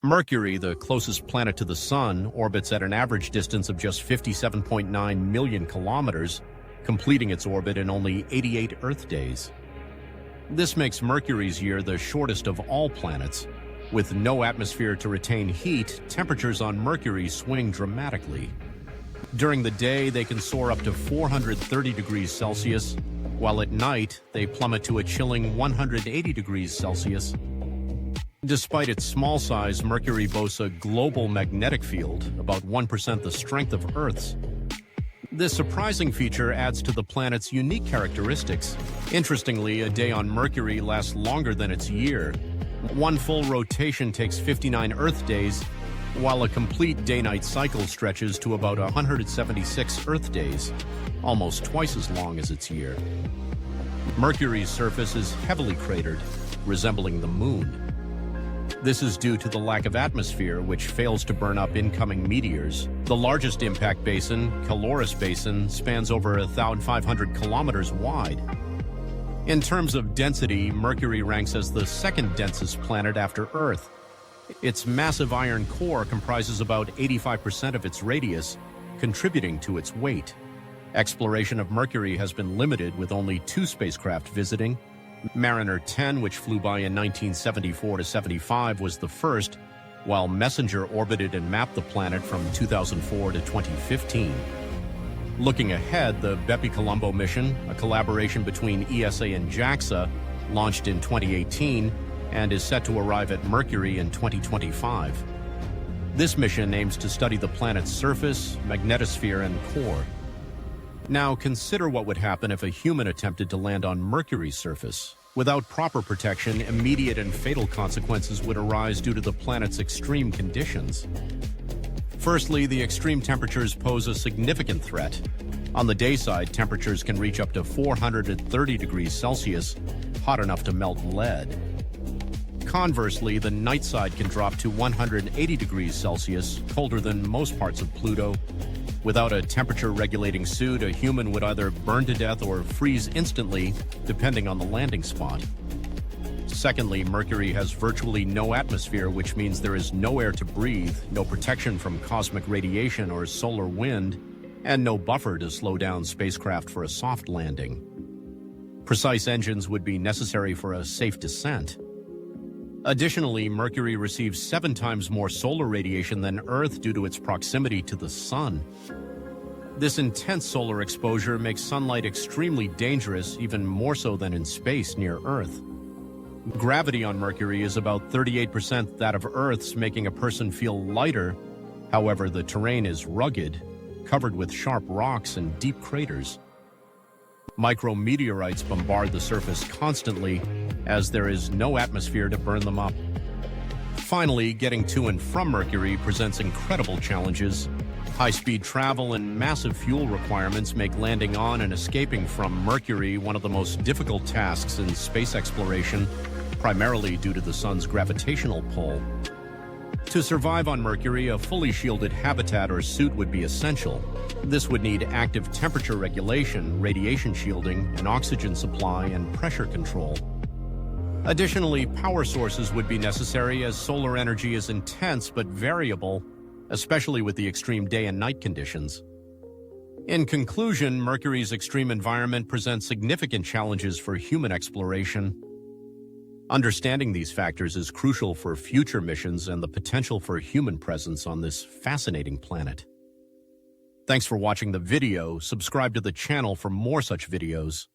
Mercury, the closest planet to the Sun, orbits at an average distance of just 57.9 million kilometers, completing its orbit in only 88 Earth days. This makes Mercury's year the shortest of all planets. With no atmosphere to retain heat, temperatures on Mercury swing dramatically. During the day, they can soar up to 430 degrees Celsius, while at night, they plummet to a chilling 180 degrees Celsius. Despite its small size, Mercury boasts a global magnetic field, about 1% the strength of Earth's. This surprising feature adds to the planet's unique characteristics. Interestingly, a day on Mercury lasts longer than its year. One full rotation takes 59 Earth days, while a complete day-night cycle stretches to about 176 Earth days, almost twice as long as its year. Mercury's surface is heavily cratered, resembling the Moon. This is due to the lack of atmosphere, which fails to burn up incoming meteors. The largest impact basin, Caloris Basin, spans over 1,500 kilometers wide. In terms of density, Mercury ranks as the second densest planet after Earth. Its massive iron core comprises about 85% of its radius, contributing to its weight. Exploration of Mercury has been limited, with only 2 spacecraft visiting. Mariner 10, which flew by in 1974 to 75, was the first, while Messenger orbited and mapped the planet from 2004 to 2015. Looking ahead, the Bepi-Colombo mission, a collaboration between ESA and JAXA, launched in 2018 and is set to arrive at Mercury in 2025. This mission aims to study the planet's surface, magnetosphere, and core. Now, consider what would happen if a human attempted to land on Mercury's surface. Without proper protection, immediate and fatal consequences would arise due to the planet's extreme conditions. Firstly, the extreme temperatures pose a significant threat. On the day side, temperatures can reach up to 430 degrees Celsius, hot enough to melt lead. Conversely, the night side can drop to 180 degrees Celsius, colder than most parts of Pluto. Without a temperature-regulating suit, a human would either burn to death or freeze instantly, depending on the landing spot. Secondly, Mercury has virtually no atmosphere, which means there is no air to breathe, no protection from cosmic radiation or solar wind, and no buffer to slow down spacecraft for a soft landing. Precise engines would be necessary for a safe descent. Additionally, Mercury receives 7 times more solar radiation than Earth due to its proximity to the Sun. This intense solar exposure makes sunlight extremely dangerous, even more so than in space near Earth. Gravity on Mercury is about 38% that of Earth's, making a person feel lighter. However, the terrain is rugged, covered with sharp rocks and deep craters. Micrometeorites bombard the surface constantly, as there is no atmosphere to burn them up. Finally, getting to and from Mercury presents incredible challenges. High-speed travel and massive fuel requirements make landing on and escaping from Mercury one of the most difficult tasks in space exploration, primarily due to the Sun's gravitational pull. To survive on Mercury, a fully shielded habitat or suit would be essential. This would need active temperature regulation, radiation shielding, an oxygen supply, and pressure control. Additionally, power sources would be necessary, as solar energy is intense but variable, especially with the extreme day and night conditions. In conclusion, Mercury's extreme environment presents significant challenges for human exploration. Understanding these factors is crucial for future missions and the potential for human presence on this fascinating planet. Thanks for watching the video. Subscribe to the channel for more such videos.